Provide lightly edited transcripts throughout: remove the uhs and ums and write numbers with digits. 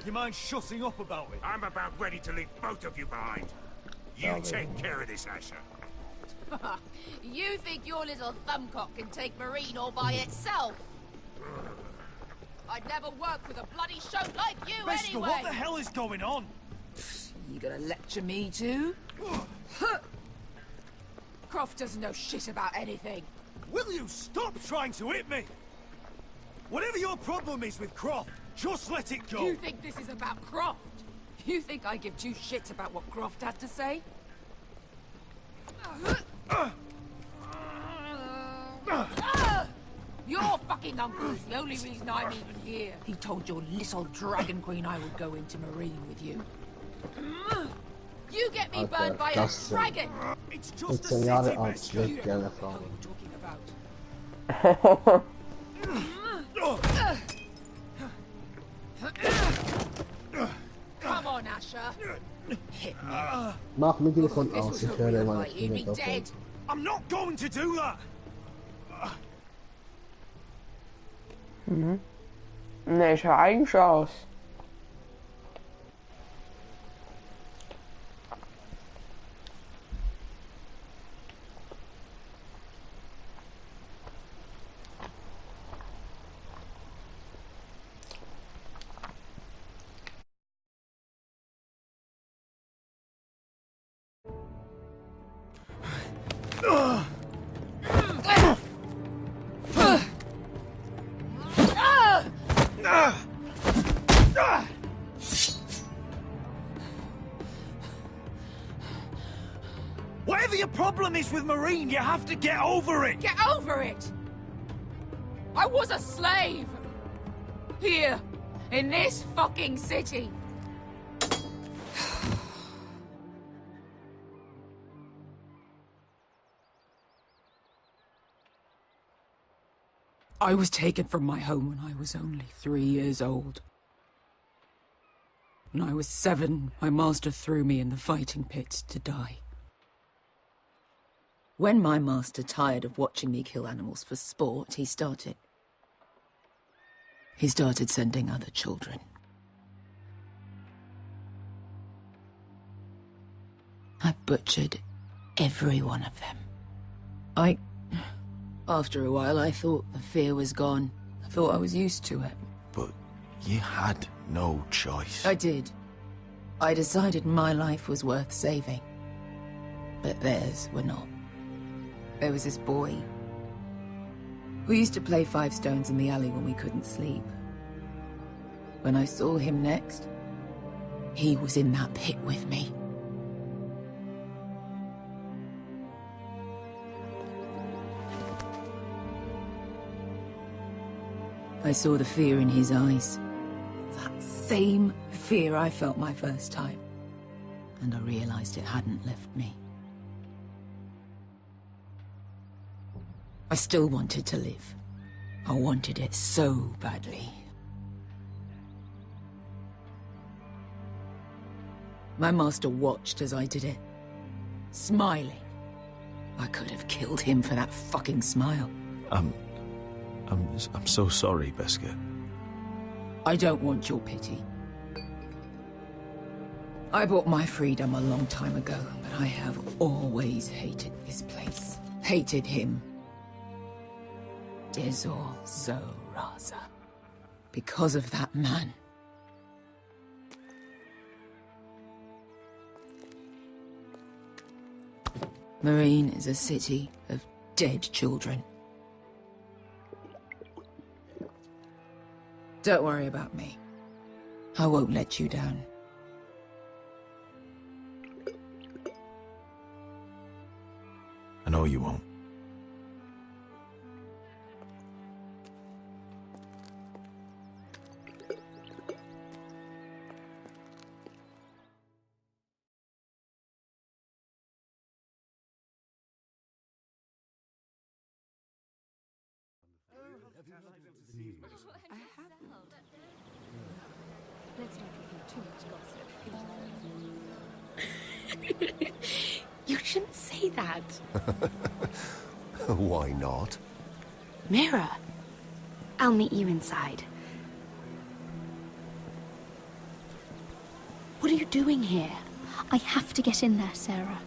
You mind shutting up about it? I'm about ready to leave both of you behind. You take care of this, Asher. You think your little thumbcock can take Marine all by itself? I'd never work with a bloody shote like you Beskha, anyway! what the hell is going on? You gonna lecture me too? Croft doesn't know shit about anything. Will you stop trying to hit me? Whatever your problem is with Croft, just let it go. You think this is about Croft? You think I give two shits about what Croft has to say? Your fucking uncle is the only reason I'm even here. He told your little dragon queen I would go into Marine with you. You get me burned by a dragon! It's just a Insegnare city, a Beskha. vecchia la What fama. are you talking about? Come on, Asher. Hit me. Maak me die gewoon This aan was zich a real helemaal fight. You'd be dead. I'm not going to do that. Nee, zo eigen zelfs. Whatever your problem is with Marine, you have to get over it. Get over it! I was a slave! Here, in this fucking city! I was taken from my home when I was only 3 years old. When I was 7, my master threw me in the fighting pits to die. When my master tired of watching me kill animals for sport, he started sending other children. I butchered every one of them. After a while, I thought the fear was gone. I thought I was used to it. But you had no choice. I did. I decided my life was worth saving. But theirs were not. There was this boy. We used to play 5 stones in the alley when we couldn't sleep. When I saw him next, he was in that pit with me. I saw the fear in his eyes. That same fear I felt my first time. And I realized it hadn't left me. I still wanted to live. I wanted it so badly. My master watched as I did it, smiling. I could have killed him for that fucking smile. I'm so sorry, Beskha. I don't want your pity. I bought my freedom a long time ago, but I have always hated this place. Hated him. Dezor Zoraza. Because of that man. Marine is a city of dead children. Don't worry about me. I won't let you down. I know you won't. Let's not reveal too much gossip. You shouldn't say that. Why not? Mira, I'll meet you inside. What are you doing here? I have to get in there, Sarah.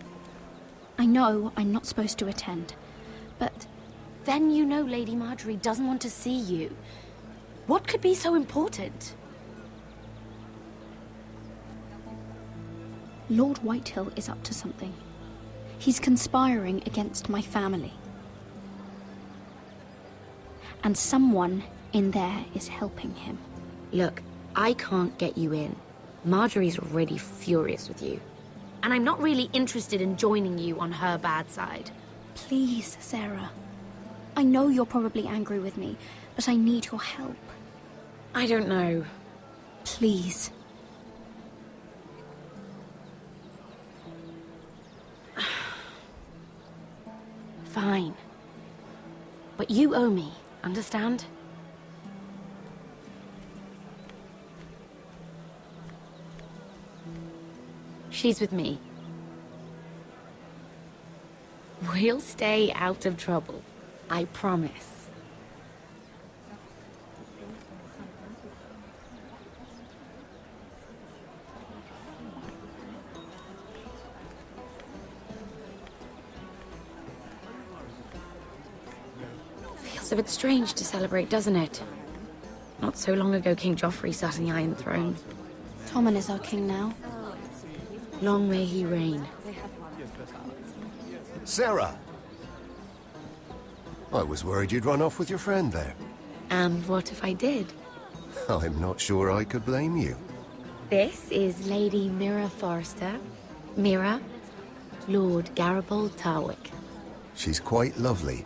I know I'm not supposed to attend, but... Then you know Lady Marjorie doesn't want to see you. What could be so important? Lord Whitehill is up to something. He's conspiring against my family. And someone in there is helping him. Look, I can't get you in. Marjorie's already furious with you. And I'm not really interested in joining you on her bad side. Please, Sarah. I know you're probably angry with me, but I need your help. I don't know. Please. Fine. But you owe me, understand? She's with me. We'll stay out of trouble. I promise. Feels a bit strange to celebrate, doesn't it? Not so long ago, King Joffrey sat on the Iron Throne. Tommen is our king now. Long may he reign. Sarah! I was worried you'd run off with your friend there. And what if I did? I'm not sure I could blame you. This is Lady Mira Forrester. Mira, Lord Garibald Tarwick. She's quite lovely.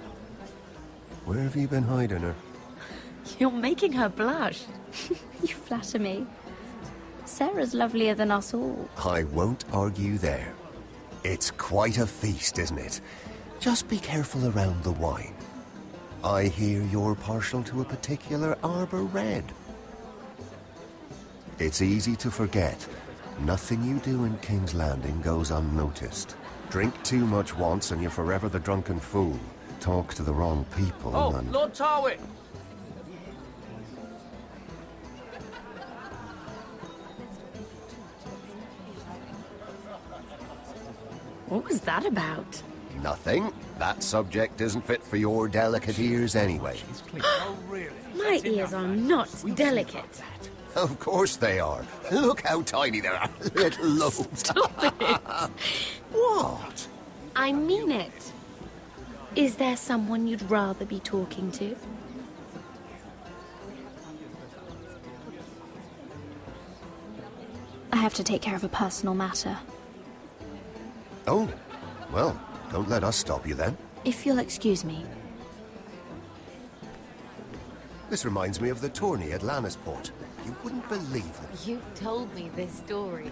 Where have you been hiding her? You're making her blush. You flatter me. Sarah's lovelier than us all. I won't argue there. It's quite a feast, isn't it? Just be careful around the wine. I hear you're partial to a particular Arbor Red. It's easy to forget. Nothing you do in King's Landing goes unnoticed. Drink too much once and you're forever the drunken fool. Talk to the wrong people and... Lord Tarwick! What was that about? Nothing. That subject isn't fit for your delicate ears anyway. My ears are not delicate. Of course they are. Look how tiny they are. Little lobes. Stop it. What? I mean it. Is there someone you'd rather be talking to? I have to take care of a personal matter. Oh, well, don't let us stop you then. If you'll excuse me. This reminds me of the tourney at Lannisport. You wouldn't believe it, You told me this story.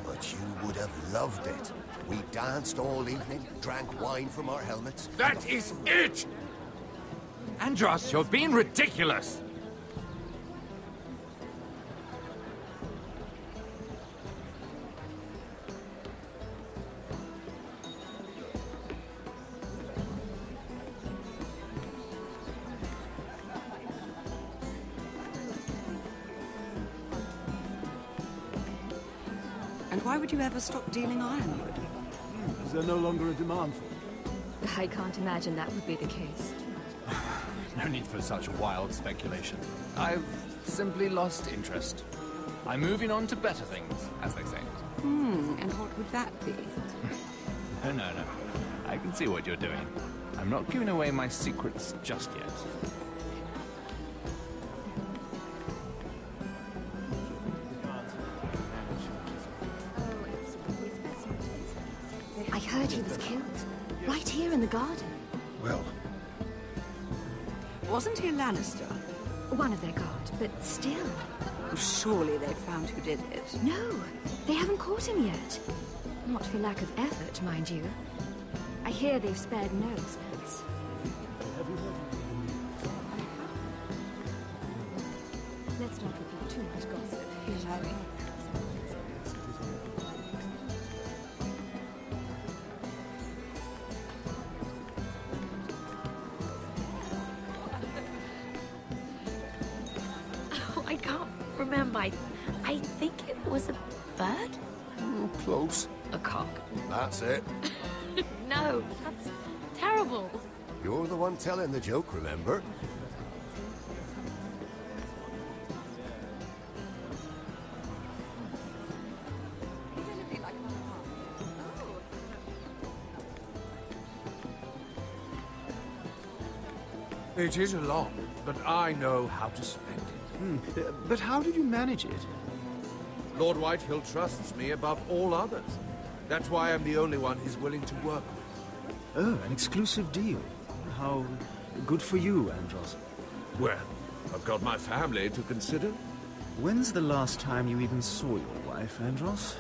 but you would have loved it. We danced all evening, drank wine from our helmets. That is it! Andros, you're being ridiculous! And why would you ever stop dealing ironwood? Is there no longer a demand for it? I can't imagine that would be the case. No need for such wild speculation. I've simply lost interest. I'm moving on to better things, as they say. And what would that be? No. I can see what you're doing. I'm not giving away my secrets just yet. I heard he was killed. Right here in the garden. Well, Wasn't he a Lannister? One of their guard, but still. Surely they found who did it. No, they haven't caught him yet. Not for lack of effort, mind you. I hear they've spared no expense. Let's not repeat too much gossip, shall we? Oh, I can't remember. I I think it was a bird? Close. A cock. That's it. No, that's terrible. You're the one telling the joke, remember? It is a lot, but I know how to spend it. But how did you manage it? Lord Whitehill trusts me above all others. That's why I'm the only one he's willing to work with. Oh, an exclusive deal. How good for you, Andros. Well, I've got my family to consider. When's the last time you even saw your wife, Andros?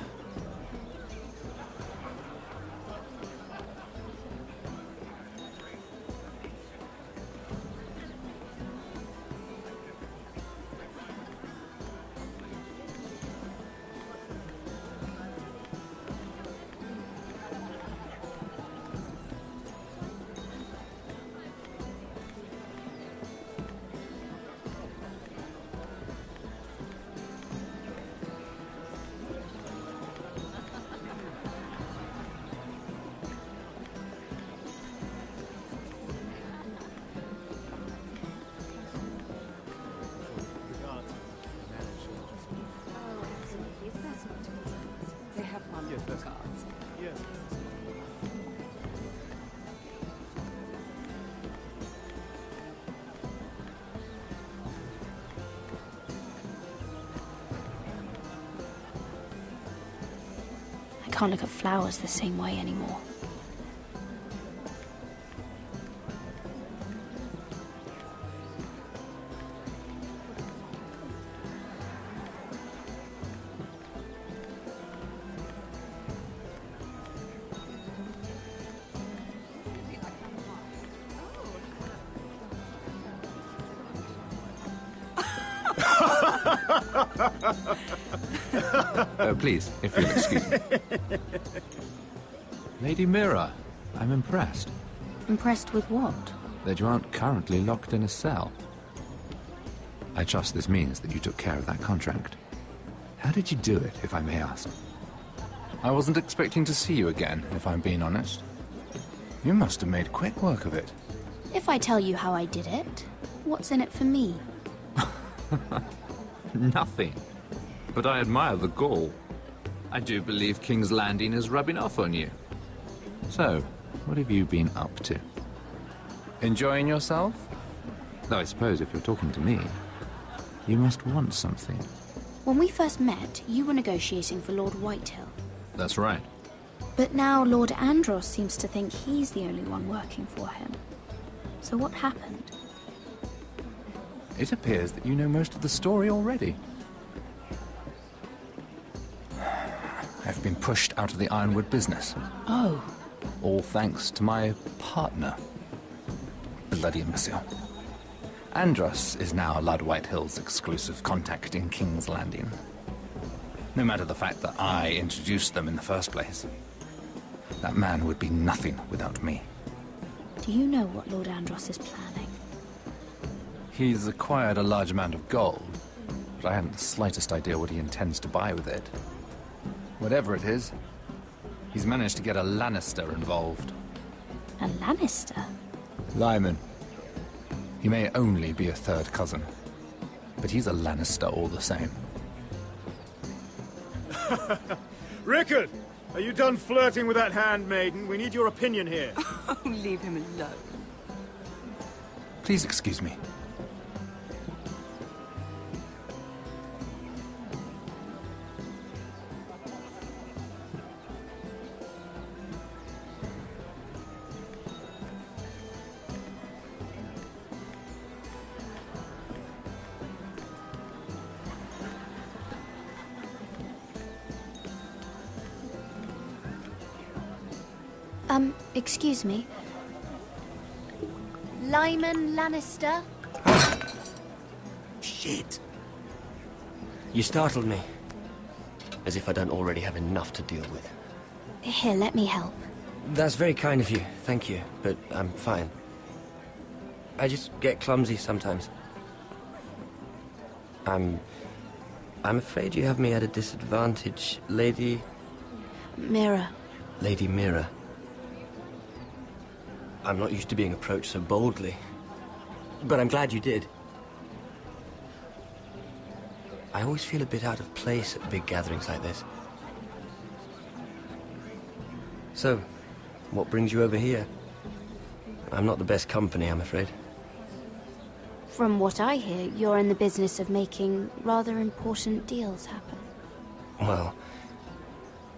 They have wonderful cards. Yes. I can't look at flowers the same way anymore. Please, if you'll excuse me. Lady Mira, I'm impressed. Impressed with what? That you aren't currently locked in a cell. I trust this means that you took care of that contract. How did you do it, if I may ask? I wasn't expecting to see you again, if I'm being honest. You must have made quick work of it. If I tell you how I did it, what's in it for me? Nothing. But I admire the gall. I do believe King's Landing is rubbing off on you. So, what have you been up to? Enjoying yourself? Though I suppose if you're talking to me, you must want something. When we first met, you were negotiating for Lord Whitehill. That's right. But now Lord Andros seems to think he's the only one working for him. So what happened? It appears that you know most of the story already. I've been pushed out of the Ironwood business. Oh. All thanks to my partner. Bloody imbecile. Andros is now Lord Whitehill's exclusive contact in King's Landing. No matter the fact that I introduced them in the first place. That man would be nothing without me. Do you know what Lord Andros is planning? He's acquired a large amount of gold, but I haven't the slightest idea what he intends to buy with it. Whatever it is, he's managed to get a Lannister involved. A Lannister? Lyman. He may only be a third cousin, but he's a Lannister all the same. Rickard! Are you done flirting with that handmaiden? We need your opinion here. Oh, leave him alone. Please excuse me. Excuse me. Lyman Lannister? Shit. You startled me. As if I don't already have enough to deal with. Here, let me help. That's very kind of you, thank you, but I'm fine. I just get clumsy sometimes. I'm I'm afraid you have me at a disadvantage, Lady... Mira. Lady Mira. I'm not used to being approached so boldly. But I'm glad you did. I always feel a bit out of place at big gatherings like this. So, what brings you over here? I'm not the best company, I'm afraid. From what I hear, you're in the business of making rather important deals happen. Well,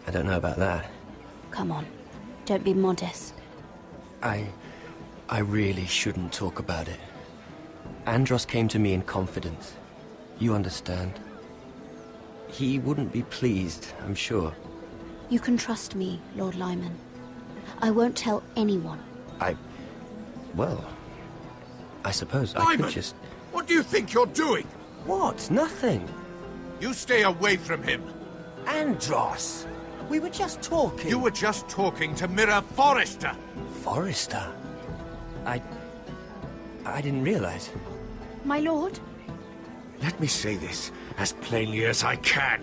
I don't know about that. Come on, don't be modest. I really shouldn't talk about it. Andros came to me in confidence. You understand? He wouldn't be pleased, I'm sure. You can trust me, Lord Lyman. I won't tell anyone. Well, I suppose I Lyman, could just... what do you think you're doing? What? Nothing. You stay away from him. Andros! We were just talking. You were just talking to Mira Forrester. Forrester? I didn't realize. My lord? Let me say this as plainly as I can.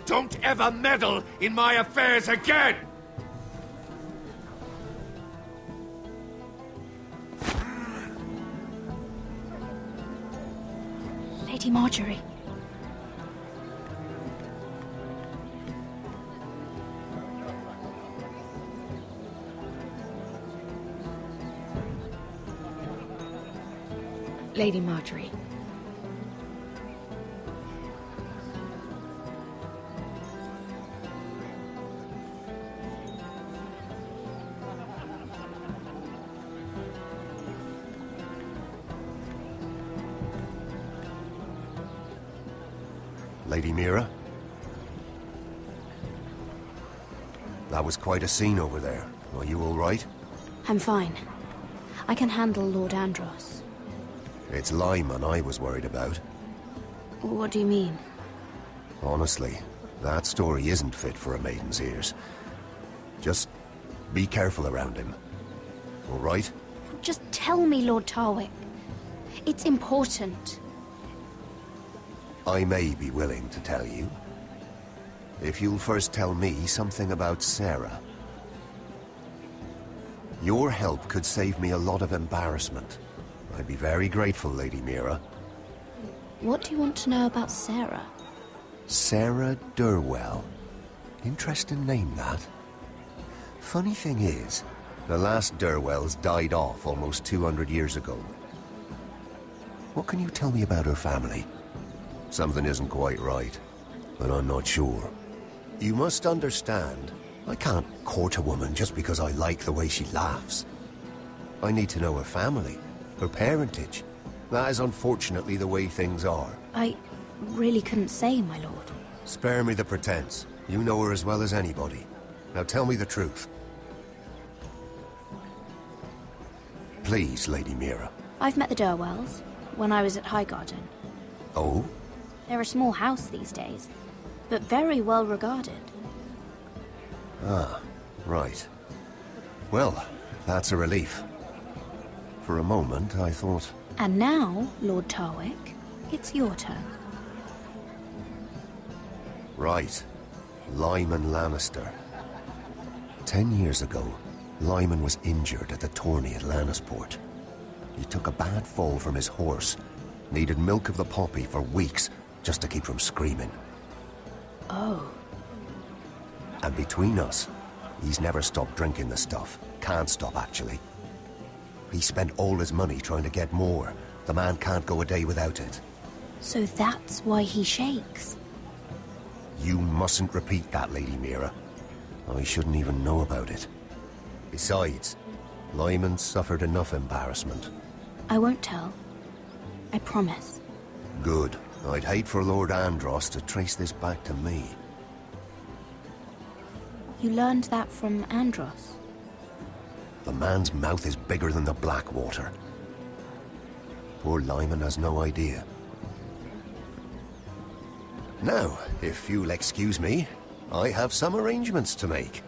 Don't ever meddle in my affairs again! Lady Marjorie. Lady Marjorie. Lady Mira? That was quite a scene over there. Are you all right? I'm fine. I can handle Lord Andros. It's Lyman I was worried about. What do you mean? Honestly, that story isn't fit for a maiden's ears. Just be careful around him. All right? Just tell me, Lord Tarwick. It's important. I may be willing to tell you. If you'll first tell me something about Sarah. Your help could save me a lot of embarrassment. I'd be very grateful, Lady Mira. What do you want to know about Sarah? Sarah Durwell. Interesting name, that. Funny thing is, the last Durwells died off almost 200 years ago. What can you tell me about her family? Something isn't quite right, but I'm not sure. You must understand, I can't court a woman just because I like the way she laughs. I need to know her family, her parentage. That is unfortunately the way things are. I really couldn't say, my lord. Spare me the pretense. You know her as well as anybody. Now tell me the truth. Please, Lady Mira. I've met the Durwells when I was at Highgarden. Oh? They're a small house these days, but very well regarded. Ah, right. Well, that's a relief. For a moment, I thought... And now, Lord Tarwick, it's your turn. Right. Lyman Lannister. 10 years ago, Lyman was injured at the tourney at Lannisport. He took a bad fall from his horse. Needed milk of the poppy for weeks, just to keep from screaming. Oh. And between us, he's never stopped drinking the stuff. Can't stop, actually. He spent all his money trying to get more. The man can't go a day without it. So that's why he shakes. You mustn't repeat that, Lady Mira. I shouldn't even know about it. Besides, Lyman suffered enough embarrassment. I won't tell. I promise. Good. I'd hate for Lord Andros to trace this back to me. You learned that from Andros? The man's mouth is bigger than the Blackwater. Poor Lyman has no idea. Now, if you'll excuse me, I have some arrangements to make.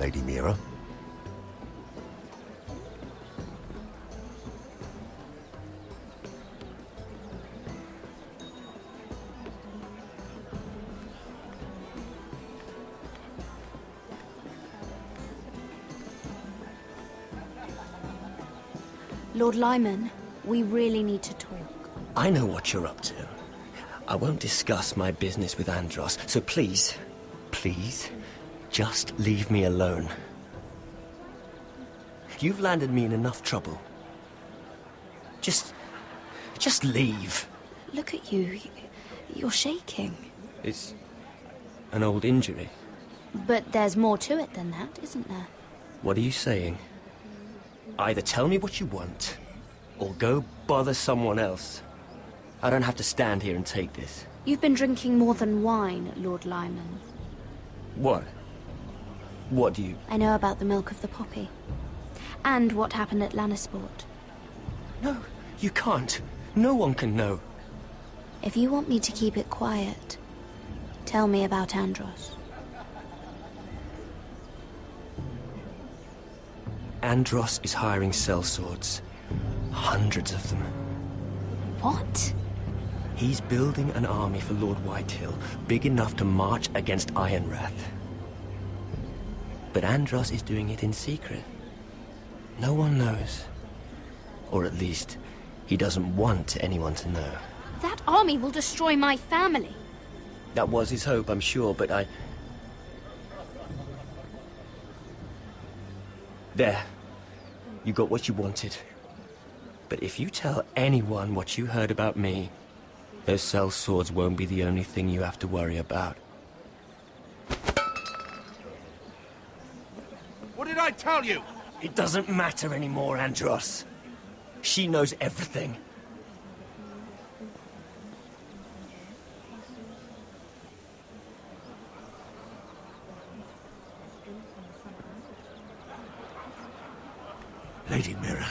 Lady Mira. Lord Lyman, we really need to talk. I know what you're up to. I won't discuss my business with Andros, so please, just leave me alone. You've landed me in enough trouble. Just leave. Look at you. You're shaking. It's an old injury. But there's more to it than that, isn't there? What are you saying? Either tell me what you want, or go bother someone else. I don't have to stand here and take this. You've been drinking more than wine, Lord Lyman. What? What do you... I know about the milk of the poppy. And what happened at Lannisport. No, you can't. No one can know. If you want me to keep it quiet, tell me about Andros. Andros is hiring sellswords. Hundreds of them. What? He's building an army for Lord Whitehill, big enough to march against Ironrath. But Andros is doing it in secret. No one knows. Or at least, he doesn't want anyone to know. That army will destroy my family. That was his hope, I'm sure, but I... There. You got what you wanted. But if you tell anyone what you heard about me, those sellswords won't be the only thing you have to worry about. What did I tell you? It doesn't matter anymore, Andros. She knows everything. Lady Mira,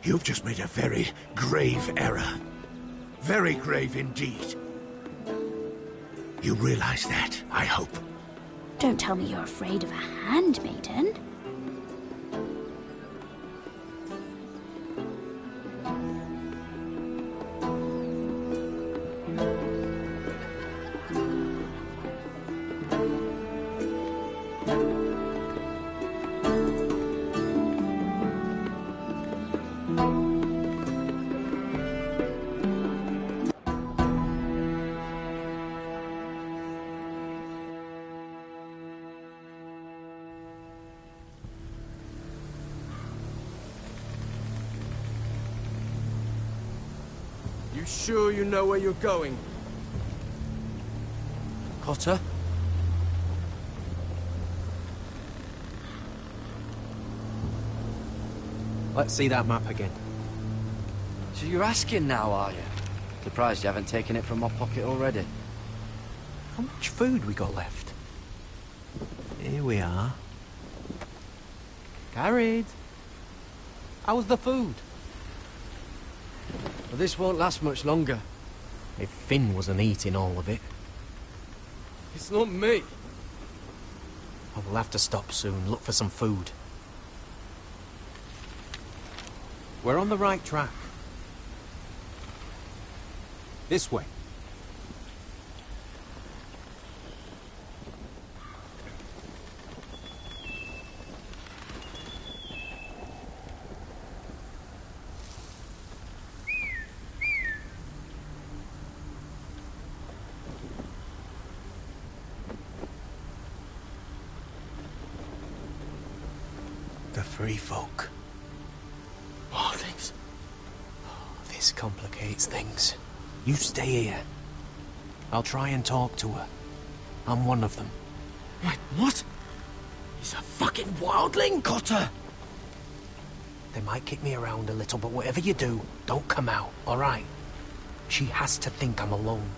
you've just made a very grave error. Very grave indeed. You realize that, I hope. Don't tell me you're afraid of a handmaiden. You sure you know where you're going? Cotter? Let's see that map again. So you're asking now, are you? Surprised you haven't taken it from my pocket already. How much food we got left? Here we are. Carried. How's the food? Well, this won't last much longer. If Finn wasn't eating all of it. It's not me. I will have to stop soon, look for some food. We're on the right track. This way. The free folk. Wildlings. Oh, this complicates things. You stay here. I'll try and talk to her. I'm one of them. Wait, what? He's a fucking wildling, Cotter! They might kick me around a little, but whatever you do, don't come out, alright? She has to think I'm alone.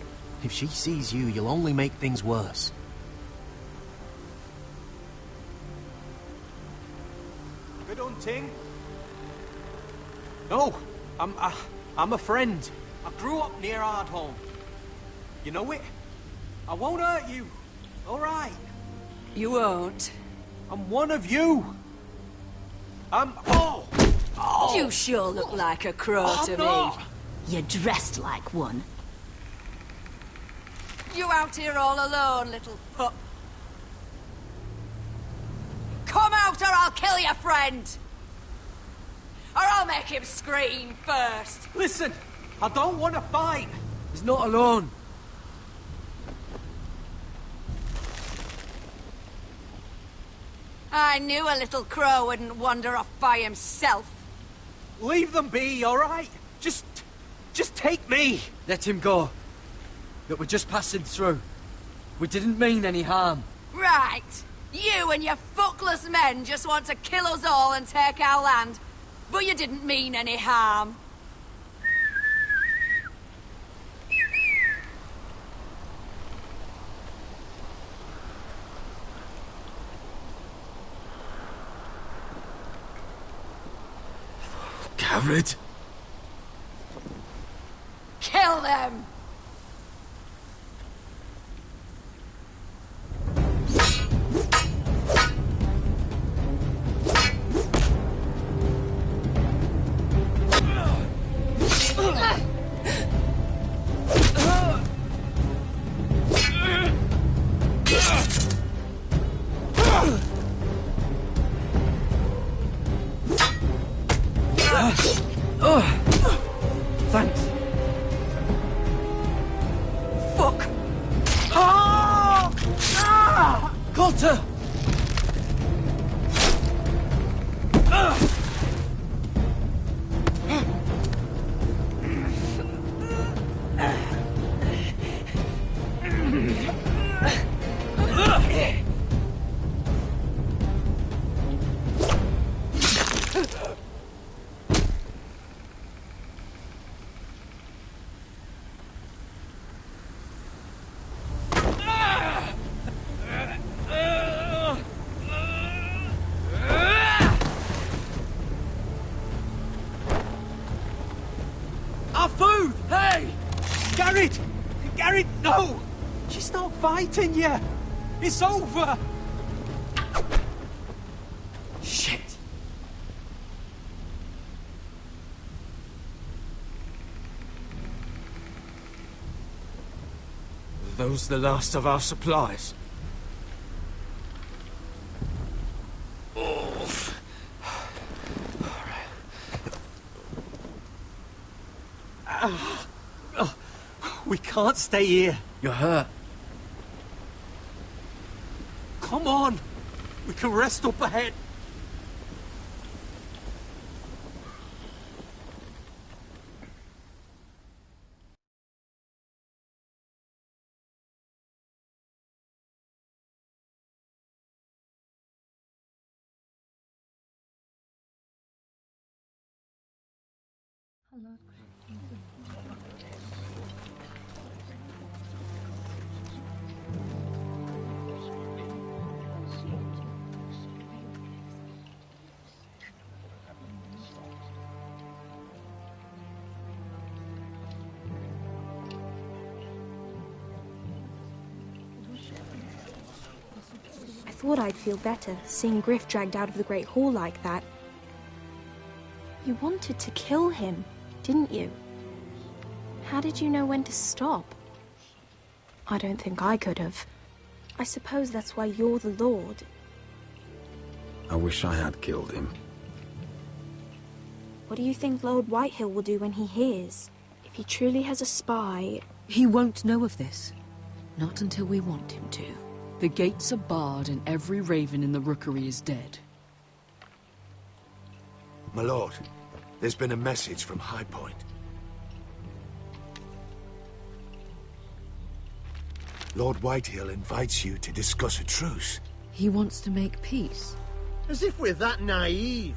If she sees you, you'll only make things worse. Good hunting. No, I'm a friend. I grew up near Ardhorn. You know it? I won't hurt you. All right. You won't. I'm one of you. I'm... Oh! You sure look like a crow to not. me. You're dressed like one. You out here all alone, little pup? Come out or I'll kill your friend! Or I'll make him scream first! Listen, I don't want to fight. He's not alone. I knew a little crow wouldn't wander off by himself. Leave them be, all right? Just take me. Let him go. Look, we're just passing through. We didn't mean any harm. Right. You and your fuckless men just want to kill us all and take our land. But you didn't mean any harm. Gared? Kill them! Thanks. Fuck! Cotter! Our food! Hey! Gared! Gared, no! She's not fighting yet! It's over! Shit! Are those the last of our supplies? We can't stay here. You're hurt. Come on! We can rest up ahead. I thought I'd feel better, seeing Griff dragged out of the Great Hall like that. You wanted to kill him, didn't you? How did you know when to stop? I don't think I could have. I suppose that's why you're the Lord. I wish I had killed him. What do you think Lord Whitehill will do when he hears? If he truly has a spy... He won't know of this. Not until we want him to. The gates are barred and every raven in the rookery is dead. My lord, there's been a message from High Point. Lord Whitehill invites you to discuss a truce. He wants to make peace. As if we're that naive.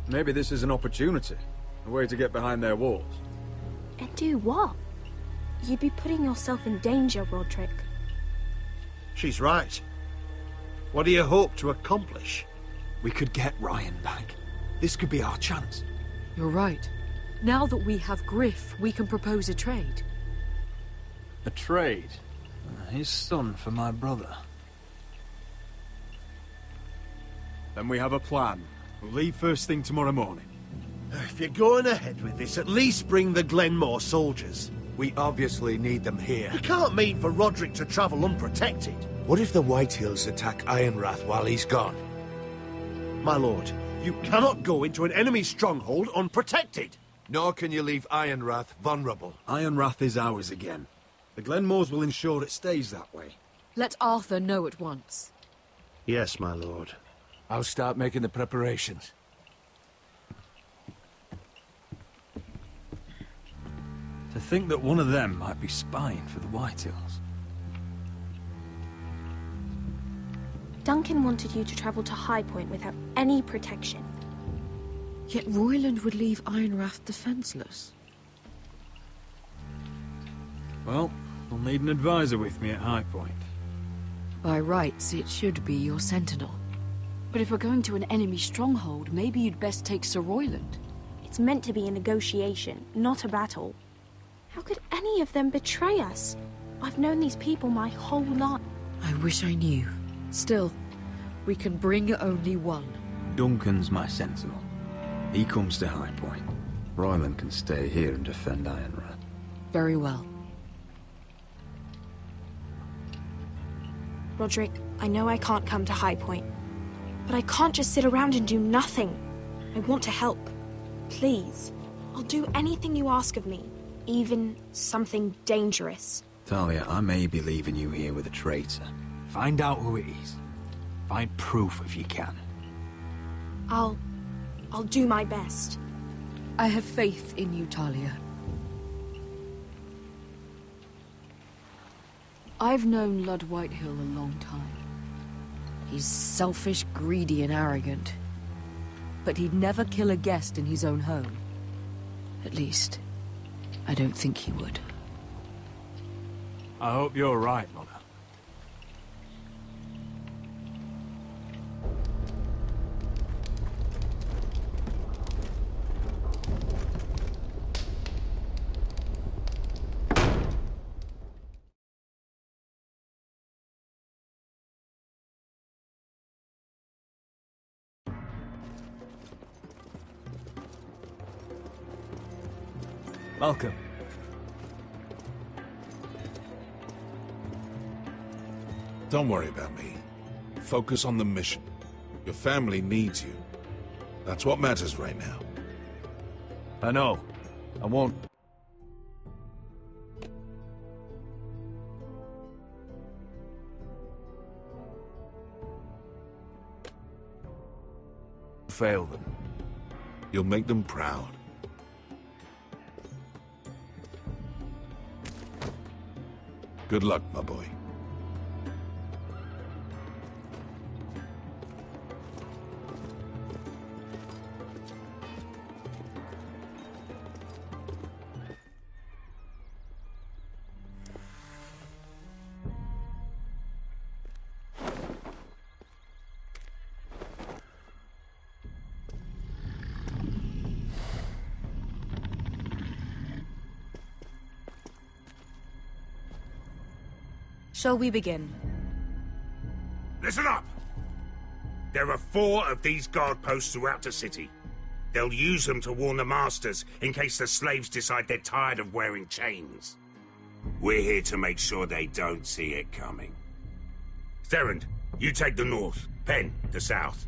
Maybe this is an opportunity. A way to get behind their walls. And do what? You'd be putting yourself in danger, Roderick. She's right. What do you hope to accomplish? We could get Ryan back. This could be our chance. You're right. Now that we have Griff, we can propose a trade. A trade? His son for my brother. Then we have a plan. We'll leave first thing tomorrow morning. If you're going ahead with this, at least bring the Glenmore soldiers. We obviously need them here. You can't mean for Roderick to travel unprotected. What if the Whitehills attack Ironrath while he's gone? My lord, you cannot go into an enemy stronghold unprotected. Nor can you leave Ironrath vulnerable. Ironrath is ours again. The Glenmores will ensure it stays that way. Let Arthur know at once. Yes, my lord. I'll start making the preparations. To think that one of them might be spying for the Whitehills. Duncan wanted you to travel to High Point without any protection. Yet Royland would leave Ironrath defenseless. Well, I'll need an advisor with me at High Point. By rights, it should be your sentinel. But if we're going to an enemy stronghold, maybe you'd best take Sir Royland. It's meant to be a negotiation, not a battle. How could any of them betray us? I've known these people my whole life. I wish I knew. Still, we can bring only one. Duncan's my sentinel. He comes to High Point. Royland can stay here and defend Ironrath. Very well. Roderick, I know I can't come to High Point, but I can't just sit around and do nothing. I want to help. Please. I'll do anything you ask of me, even something dangerous. Talia, I may be leaving you here with a traitor. Find out who it is. Find proof if you can. I'll do my best. I have faith in you, Talia. I've known Lud Whitehill a long time. He's selfish, greedy, and arrogant. But he'd never kill a guest in his own home. At least, I don't think he would. I hope you're right, Mother. Welcome. Don't worry about me. Focus on the mission. Your family needs you. That's what matters right now. I know. I won't... fail them. You'll make them proud. Good luck, my boy. Shall we begin? Listen up! There are 4 of these guard posts throughout the city. They'll use them to warn the masters in case the slaves decide they're tired of wearing chains. We're here to make sure they don't see it coming. Therend, you take the north. Penn, the south.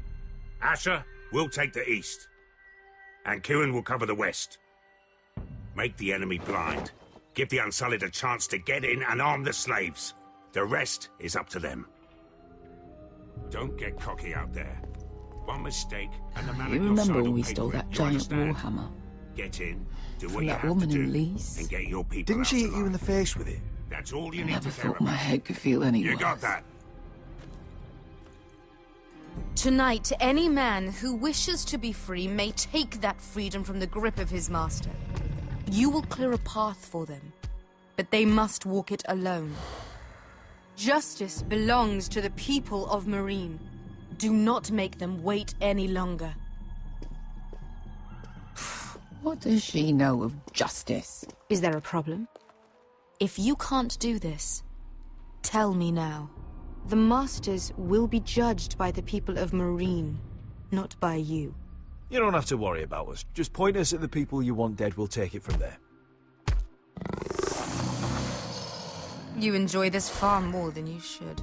Asher, we'll take the east. And Kieran will cover the west. Make the enemy blind. Give the Unsullied a chance to get in and arm the slaves. The rest is up to them. Don't get cocky out there. One mistake, and the man You at your remember side when will we pay stole for it. that You giant understand? warhammer? Get in, do what From you that have woman to do, in Lee's? and get your people Didn't out she hit you alive. in the face with it? That's all you I need never to care thought my about. head could feel any You worse. got that? Tonight, any man who wishes to be free may take that freedom from the grip of his master. You will clear a path for them, but they must walk it alone. Justice belongs to the people of Meereen. Do not make them wait any longer. What does she know of justice? Is there a problem? If you can't do this, tell me now. The Masters will be judged by the people of Meereen. not by you. You don't have to worry about us. Just point us at the people you want dead, we'll take it from there. You enjoy this far more than you should.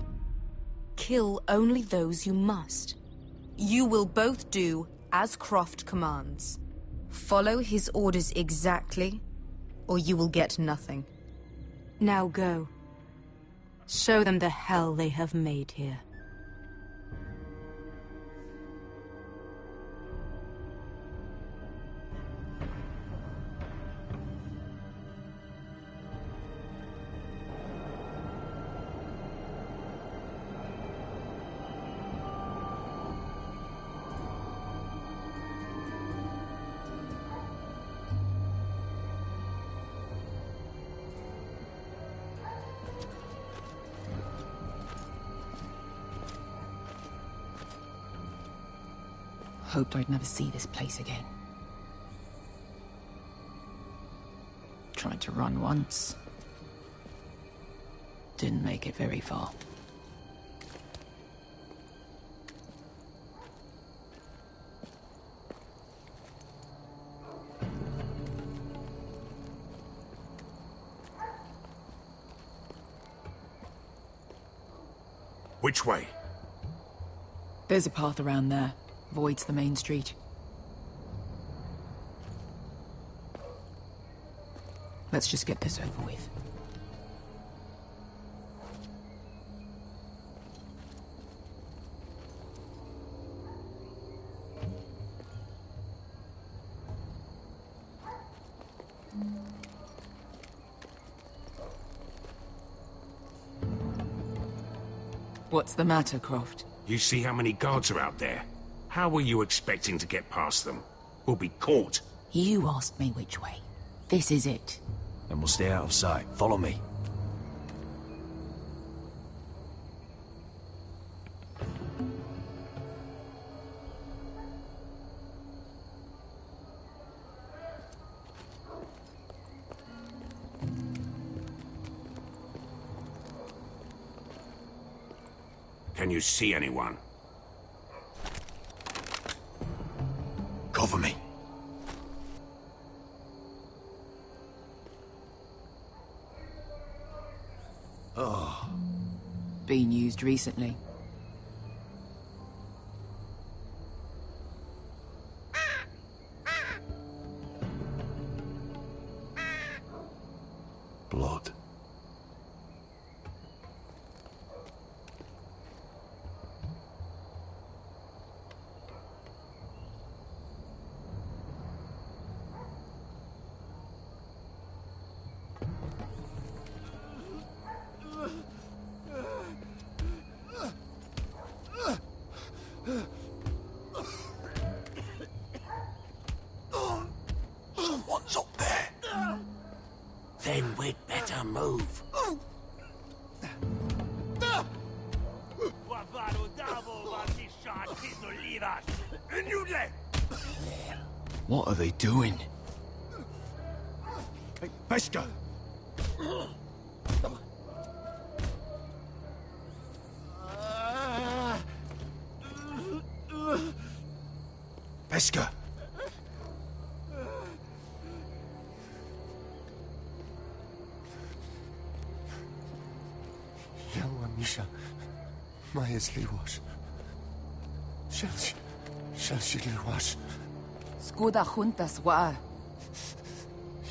Kill only those you must. You will both do as Croft commands. Follow his orders exactly, or you will get nothing. Now go. Show them the hell they have made here. Hoped I'd never see this place again. Tried to run once. Didn't make it very far. Which way? There's a path around there. Voids the main street. Let's just get this over with. What's the matter, Croft? You see how many guards are out there? How were you expecting to get past them? We'll be caught. You asked me which way. This is it. Then we'll stay out of sight. Follow me. Can you see anyone? Cover me. Oh. Been used recently. Blood. Someone's up there. Then we'd better move. What are they doing? Hey, Beskha! Beskha! Yelwa Misha, Maya's Liwash. Shelshi Liwash. Skuda juntas wa.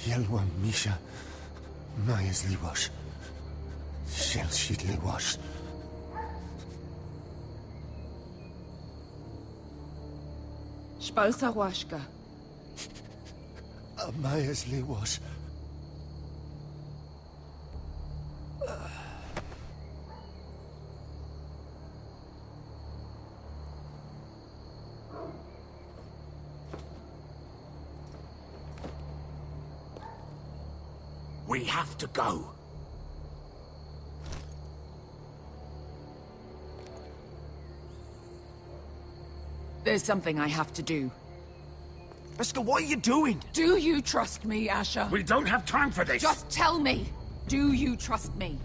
Yelwa Misha, Maya's Liwash. Shelshi Liwash. Spalsa washka. Maya's Liwash. We have to go. There's something I have to do. Beskha, what are you doing? Do you trust me, Asher? We don't have time for this. Just tell me. Do you trust me?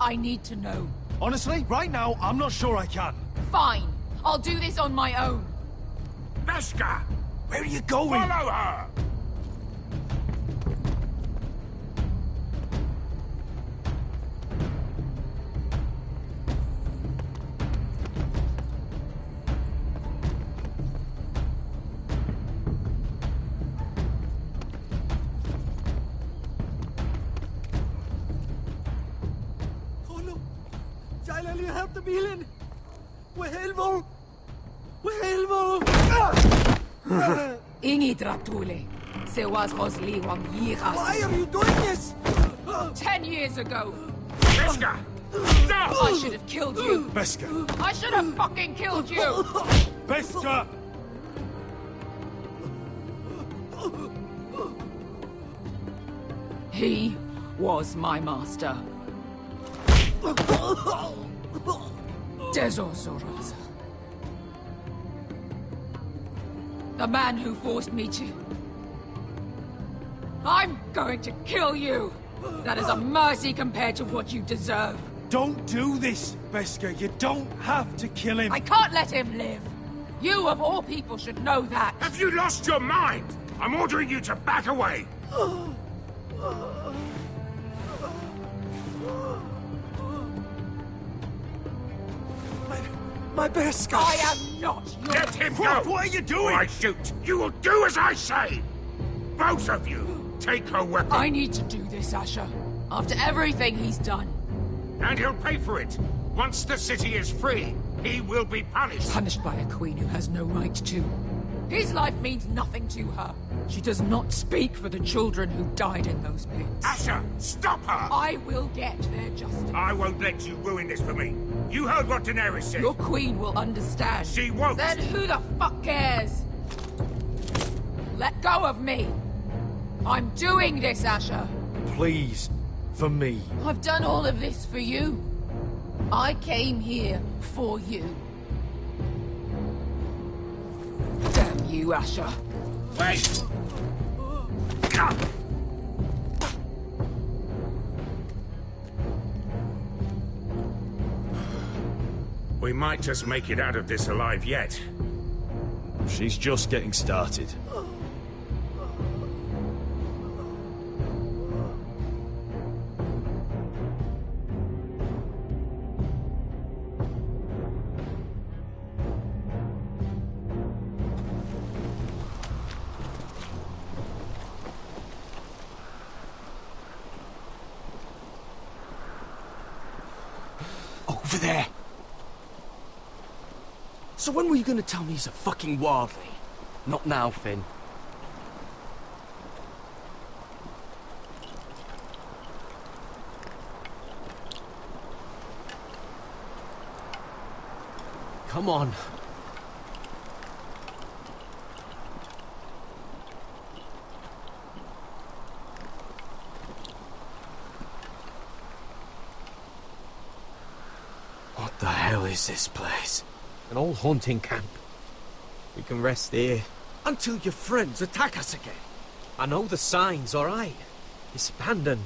I need to know. Honestly, right now, I'm not sure I can. Fine. I'll do this on my own. Beskha! Where are you going? Follow her! Ingi Dratule, se was Rosli Wang Yiras. Why are you doing this? 10 years ago. Beskha! Stop! I should have killed you. Beskha! I should have fucking killed you. Beskha! He was my master. Dezor Zoraza. The man who forced me to... I'm going to kill you! That is a mercy compared to what you deserve. Don't do this, Beskha. You don't have to kill him. I can't let him live. You, of all people, should know that. Have you lost your mind? I'm ordering you to back away. My Beskha! I am not your... Let him go! What are you doing? Or I shoot! You will do as I say! Both of you, take her weapon. I need to do this, Asher. After everything he's done. And he'll pay for it. Once the city is free, he will be punished. Punished by a queen who has no right to. His life means nothing to her. She does not speak for the children who died in those pits. Asher, stop her! I will get their justice. I won't let you ruin this for me. You heard what Daenerys said. Your queen will understand. She won't. Then who the fuck cares? Let go of me. I'm doing this, Asher. Please, for me. I've done all of this for you. I came here for you. Damn you, Asher. Wait! We might just make it out of this alive yet. She's just getting started. Over there. So when were you gonna tell me he's a fucking wildling? Not now, Finn. Come on. What the hell is this place? An old hunting camp. We can rest here. Until your friends attack us again. I know the signs, alright? It's abandoned.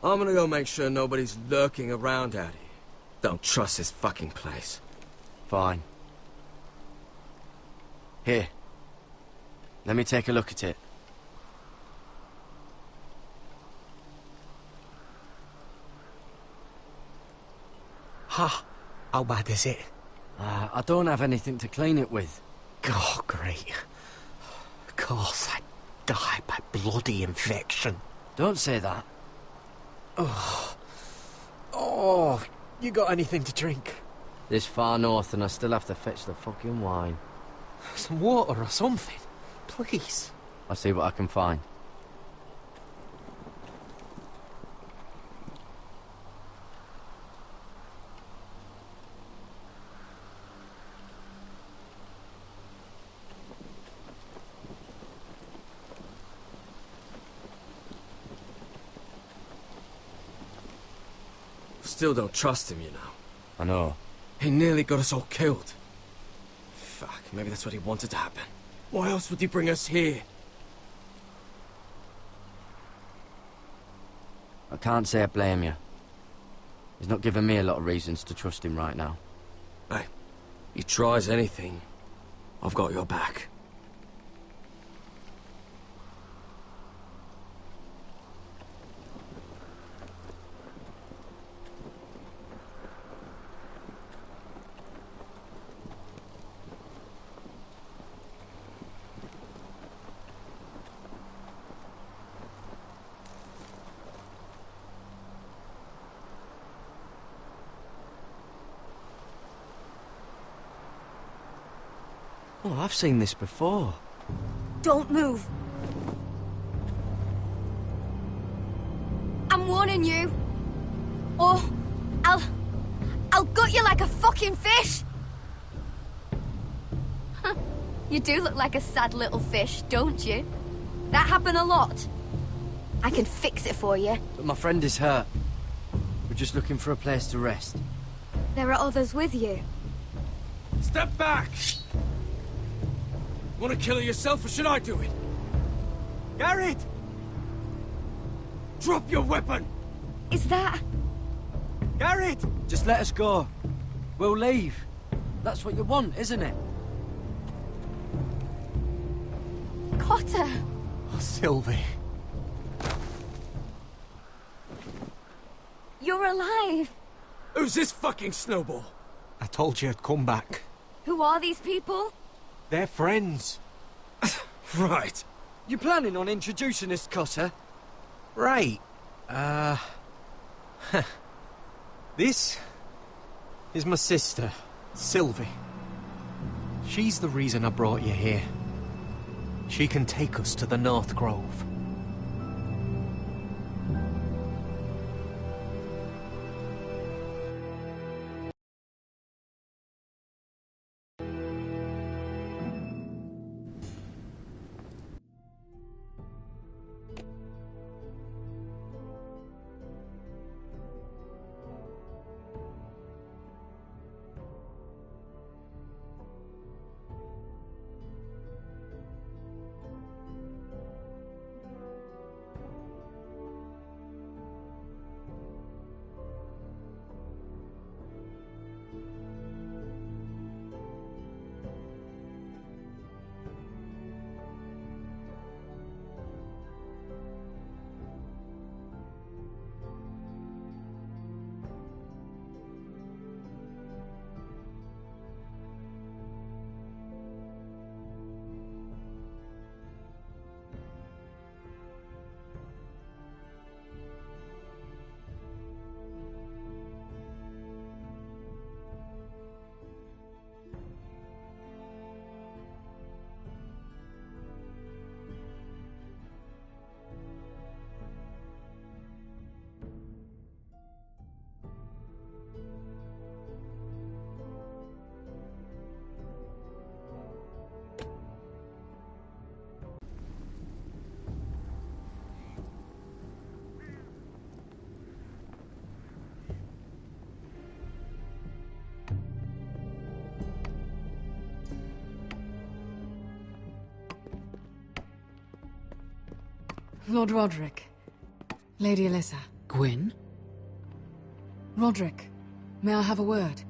I'm gonna go make sure nobody's lurking around out here. Don't trust this fucking place. Fine. Here. Let me take a look at it. Ha! How bad is it? I don't have anything to clean it with. Oh, great. Of course, I die by bloody infection. Don't say that. Oh, you got anything to drink? This far north and I still have to fetch the fucking wine. Some water or something, please. I'll see what I can find. Still don't trust him, you know. I know. He nearly got us all killed. Fuck, maybe that's what he wanted to happen. Why else would he bring us here? I can't say I blame you. He's not giving me a lot of reasons to trust him right now. Hey, he tries anything, I've got your back. Oh, I've seen this before. Don't move. I'm warning you. Or I'll gut you like a fucking fish. You do look like a sad little fish, don't you? That happen a lot. I can fix it for you. But my friend is hurt. We're just looking for a place to rest. There are others with you. Step back! Want to kill her yourself, or should I do it? Garrett! Drop your weapon! Is that... Garrett! Just let us go. We'll leave. That's what you want, isn't it? Cotter! Oh, Sylvie. You're alive! Who's this fucking snowball? I told you I'd come back. Who are these people? They're friends. Right. You planning on introducing us, Cotter? Right. This is my sister, Sylvie. She's the reason I brought you here. She can take us to the North Grove. Lord Roderick. Lady Alyssa. Gwyn? Roderick, may I have a word?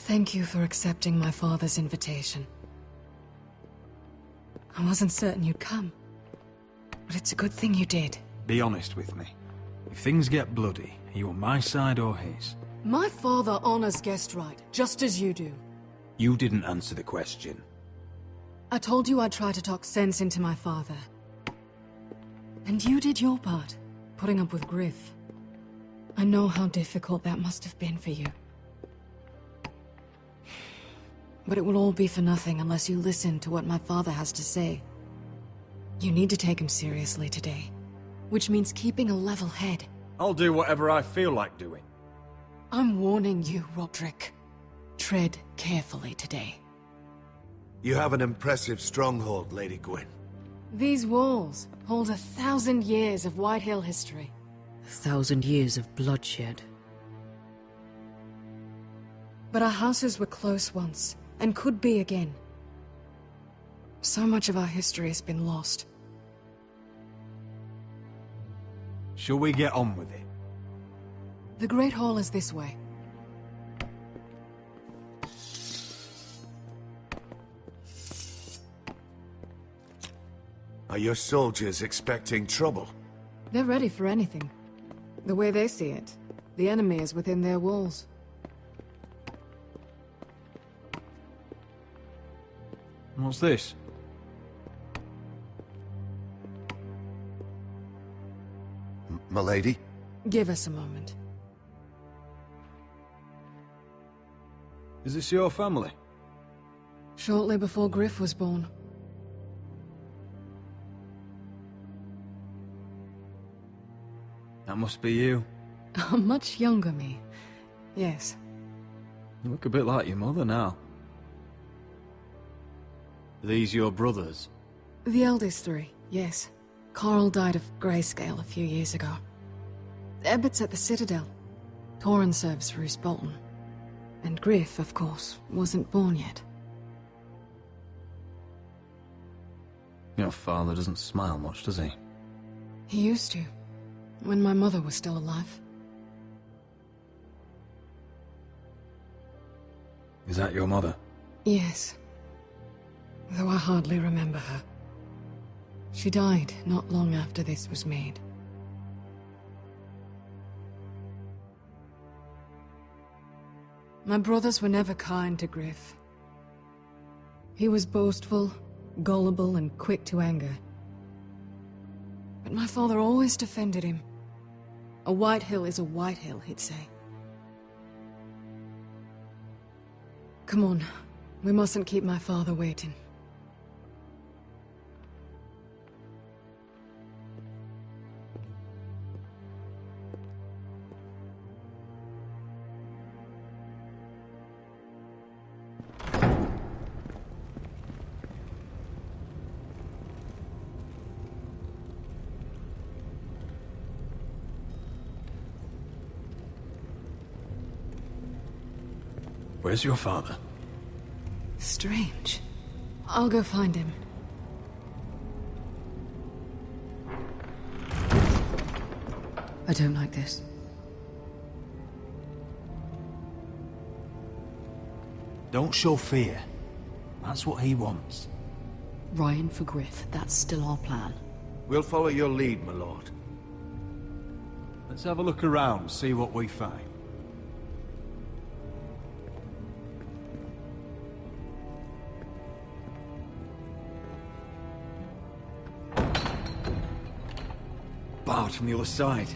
Thank you for accepting my father's invitation. I wasn't certain you'd come, but it's a good thing you did. Be honest with me. If things get bloody, are you on my side or his? My father honors guest right, just as you do. You didn't answer the question. I told you I'd try to talk sense into my father. And you did your part, putting up with Griff. I know how difficult that must have been for you. But it will all be for nothing unless you listen to what my father has to say. You need to take him seriously today, which means keeping a level head. I'll do whatever I feel like doing. I'm warning you, Roderick. Tread carefully today. You have an impressive stronghold, Lady Gwyn. These walls hold 1,000 years of Whitehill history. 1,000 years of bloodshed. But our houses were close once, and could be again. So much of our history has been lost. Shall we get on with it? The Great Hall is this way. Are your soldiers expecting trouble? They're ready for anything. The way they see it, the enemy is within their walls. What's this? Milady? Give us a moment. Is this your family? Shortly before Griff was born. That must be you. A much younger me. Yes. You look a bit like your mother now. Are these your brothers? The eldest three, yes. Carl died of grayscale a few years ago. Ebbett's at the Citadel. Torrin serves Roose Bolton. And Griff, of course, wasn't born yet. Your father doesn't smile much, does he? He used to, when my mother was still alive. Is that your mother? Yes. Though I hardly remember her. She died not long after this was made. My brothers were never kind to Griff. He was boastful, gullible, and quick to anger. But my father always defended him. A Whitehill is a Whitehill, he'd say. Come on, we mustn't keep my father waiting. Where's your father? Strange. I'll go find him. I don't like this. Don't show fear. That's what he wants. Ryan for Griff, that's still our plan. We'll follow your lead, my lord. Let's have a look around, see what we find. Barred from the other side.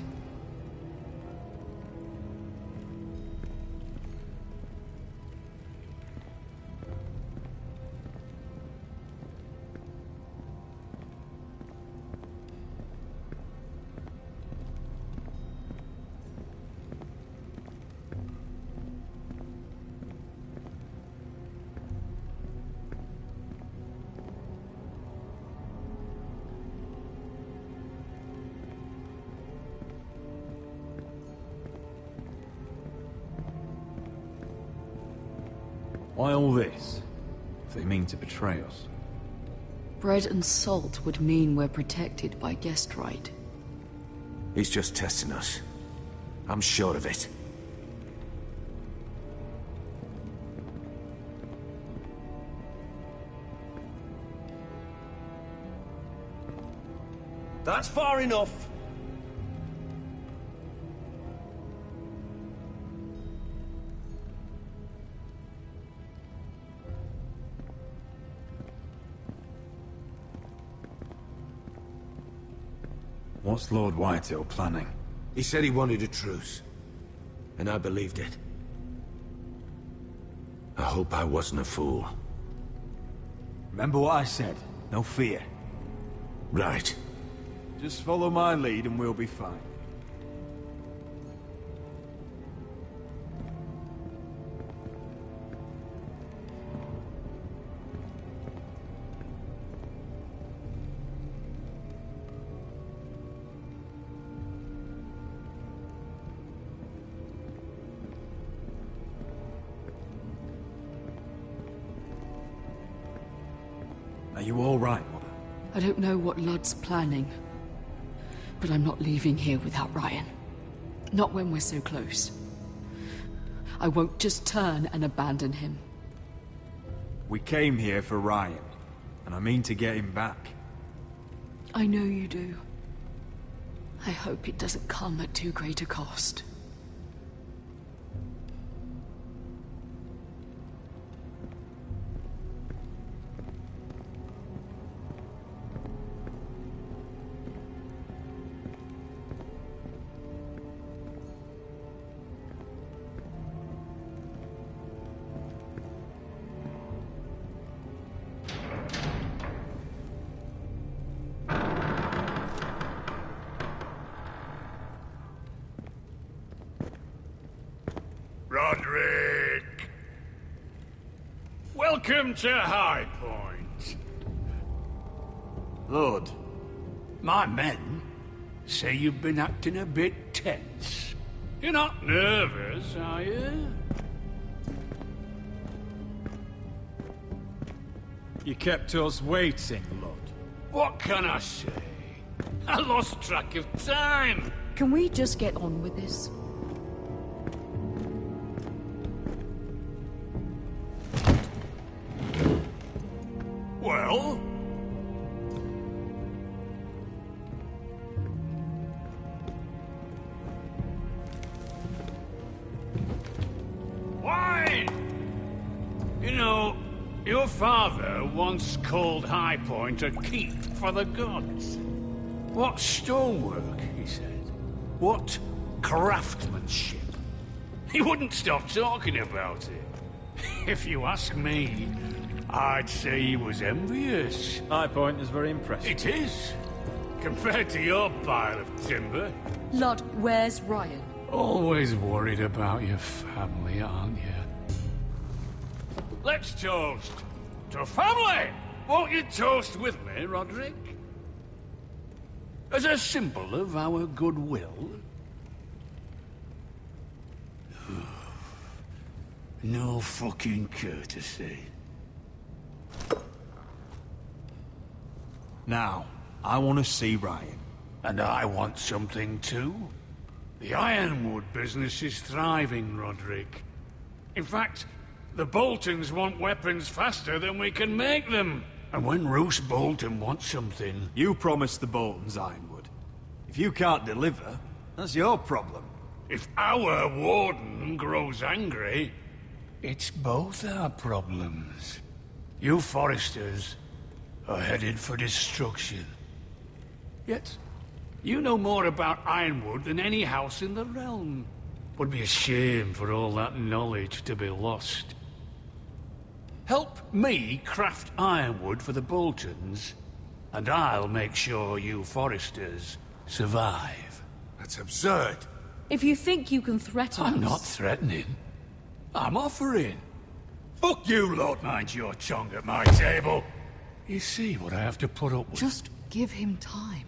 Why all this? If they mean to betray us. Bread and salt would mean we're protected by guest right. He's just testing us. I'm sure of it. That's far enough. What's Lord Whitehill planning? He said he wanted a truce, and I believed it. I hope I wasn't a fool. Remember what I said. No fear. Right. Just follow my lead and we'll be fine. Are you all right, Mother? I don't know what Ludd's planning, but I'm not leaving here without Ryan. Not when we're so close. I won't just turn and abandon him. We came here for Ryan, and I mean to get him back. I know you do. I hope it doesn't come at too great a cost. Roderick! Welcome to High Point. Lord, my men say you've been acting a bit tense. You're not nervous, are you? You kept us waiting, Lord. What can I say? I lost track of time. Can we just get on with this? Well? Why? You know, your father once called High Point a keep for the gods. What stonework, he said. What craftsmanship. He wouldn't stop talking about it. If you ask me, I'd say he was envious. High Point is very impressive. It is. Compared to your pile of timber. Ludd, where's Ryan? Always worried about your family, aren't you? Let's toast to family! Won't you toast with me, Roderick? As a symbol of our goodwill. No fucking courtesy. Now, I want to see Ryan. And I want something too. The Ironwood business is thriving, Roderick. In fact, the Boltons want weapons faster than we can make them. And when Roose Bolton wants something... You promised the Boltons Ironwood. If you can't deliver, that's your problem. If our warden grows angry, it's both our problems. You Foresters are headed for destruction. Yet, you know more about Ironwood than any house in the realm. Would be a shame for all that knowledge to be lost. Help me craft Ironwood for the Boltons, and I'll make sure you Foresters survive. That's absurd. If you think you can threaten us... I'm not threatening. I'm offering. Fuck you, Lord, mind your tongue at my table. You see what I have to put up with? Just give him time.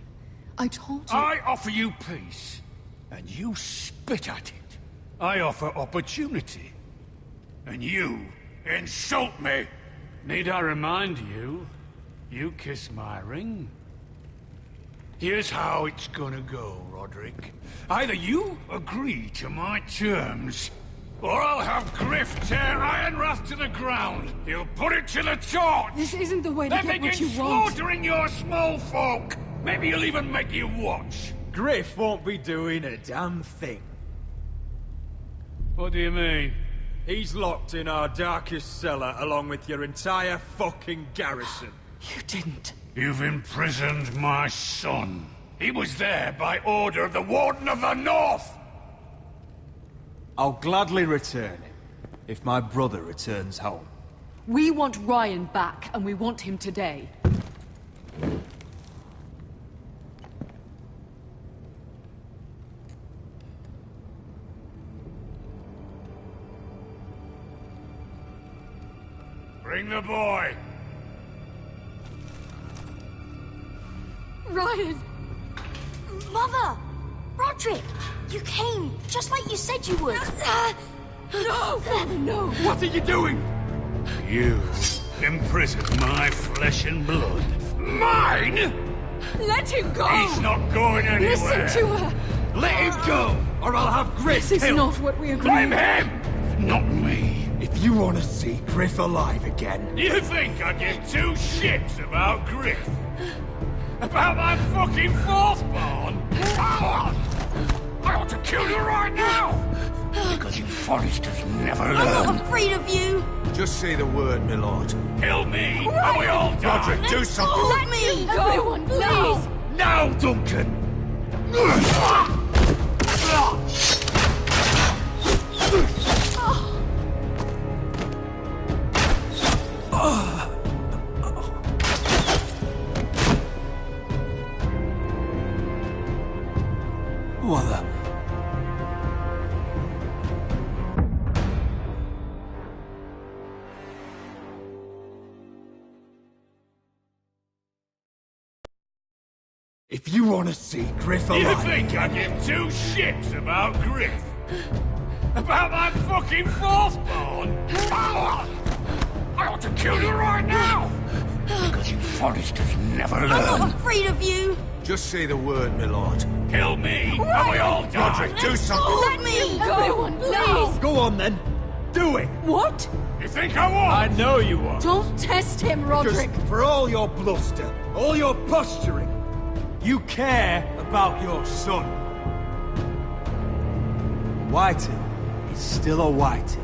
I told you... I offer you peace, and you spit at it. I offer opportunity, and you insult me. Need I remind you, you kiss my ring? Here's how it's gonna go, Roderick. Either you agree to my terms, or I'll have Griff tear Ironrath to the ground. He'll put it to the torch. This isn't the way to then get what you begin want. slaughtering your small folk. Maybe he'll even make you watch. Griff won't be doing a damn thing. What do you mean? He's locked in our darkest cellar along with your entire fucking garrison. You didn't. You've imprisoned my son. He was there by order of the Warden of the North! I'll gladly return him, if my brother returns home. We want Ryan back, and we want him today. Bring the boy! Ryan! Mother! Roderick! You came, just like you said you would. No! Father, no! What are you doing? You imprisoned my flesh and blood. Mine?! Let him go! He's not going anywhere! Listen to her! Let him go, or I'll have Griff This is killed. not what we agreed. Blame him! Not me! If you want to see Griff alive again... You think I give two shits about Griff? About my fucking fourthborn? I ought to kill you right now! Because you Forresters never learn. I'm not afraid of you! Just say the word, my lord. Kill me, and we all die! Roderick, do something! Let me! Everyone, please! Now, Duncan! What the... If you want to see Griff alive... You think I give two shits about Griff? About my fucking fourthborn? I ought to kill you right now! Because you Forresters never learn. I'm not afraid of you! Just say the word, my lord. Kill me, and we all die! Roderick, do something! Let me! Everyone, please! Go on, then. Do it! What? You think I won't? I know you won't. Don't test him, Roderick! Just for all your bluster, all your posturing, you care about your son. Whitehill is still a Whitehill.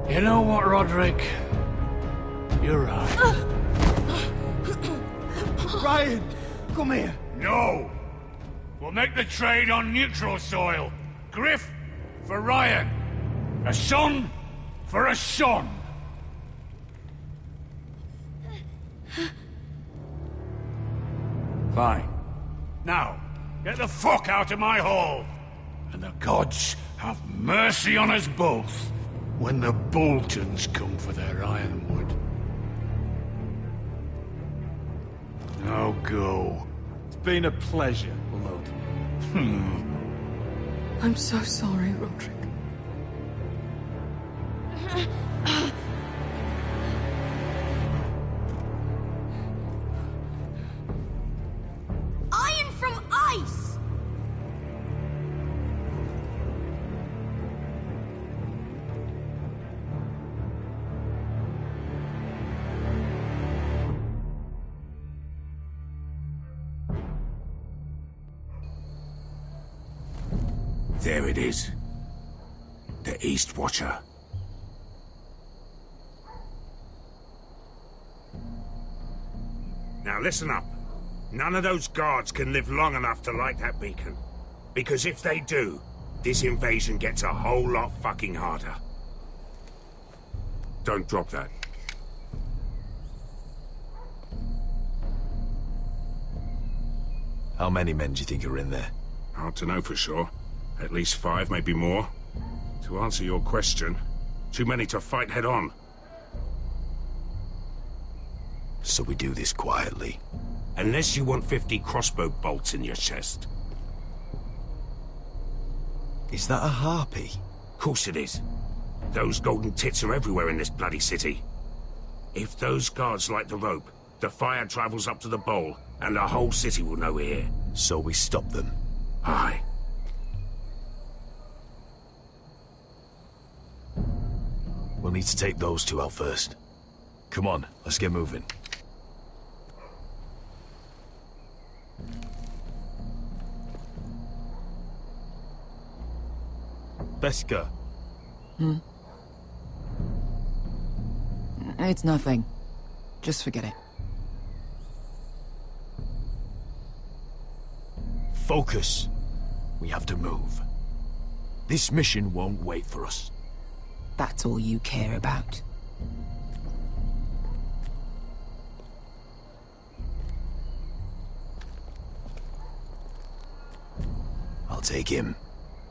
You know what, Roderick? You're right. Ryan, come here. No! We'll make the trade on neutral soil. Griff for Ryan. A son for a son. Fine. Now, get the fuck out of my hall. And the gods have mercy on us both when the Boltons come for their ironwood. Now go. It's been a pleasure, Lord. I'm so sorry, Roderick. Iron from ice! There it is. The East Watcher. Now listen up. None of those guards can live long enough to light that beacon. Because if they do, this invasion gets a whole lot fucking harder. Don't drop that. How many men do you think are in there? Hard to know for sure. At least 5, maybe more. To answer your question, too many to fight head on. So we do this quietly. Unless you want 50 crossbow bolts in your chest. Is that a harpy? Course it is. Those golden tits are everywhere in this bloody city. If those guards light the rope, the fire travels up to the bowl, and the whole city will know we're here. So we stop them. Aye. We'll need to take those two out first. Come on, let's get moving. Beskha. It's nothing. Just forget it. Focus. We have to move. This mission won't wait for us. That's all you care about. I'll take him.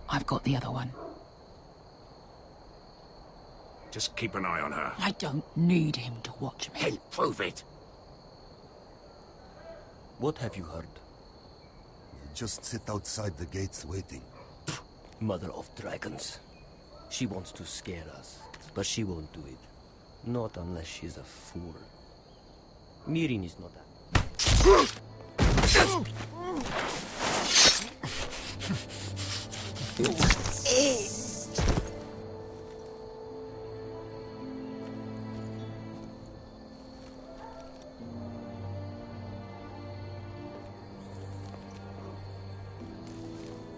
I've got the other one. Just keep an eye on her. I don't need him to watch me. Hey, prove it. What have you heard? Just sit outside the gates waiting. Mother of dragons. She wants to scare us, but she won't do it. Not unless she's a fool. Mirin is not that.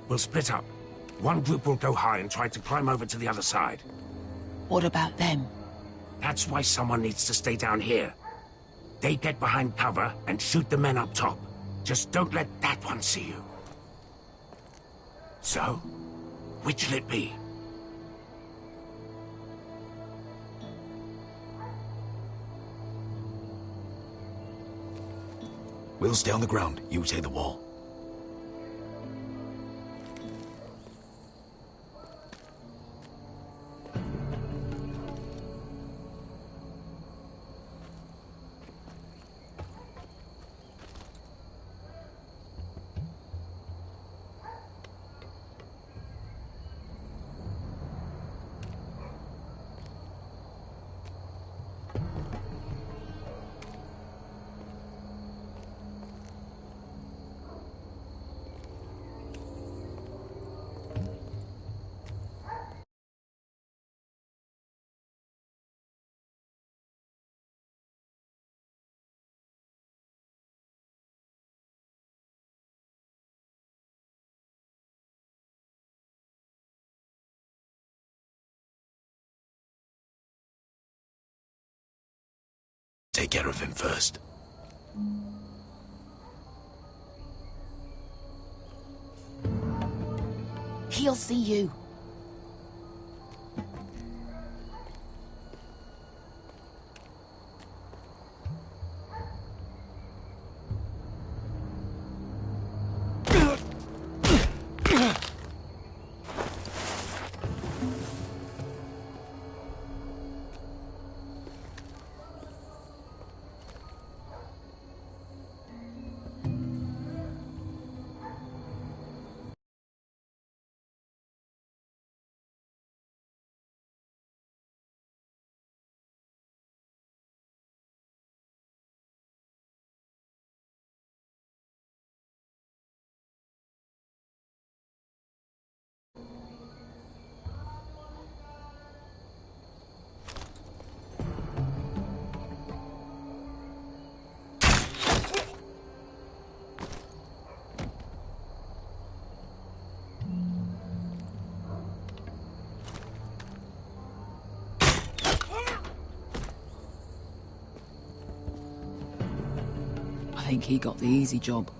We'll split up. One group will go high and try to climb over to the other side. What about them? That's why someone needs to stay down here. They get behind cover and shoot the men up top. Just don't let that one see you. So, which'll it be? We'll stay on the ground. You take the wall. Take care of him first. He'll see you. I think he got the easy job.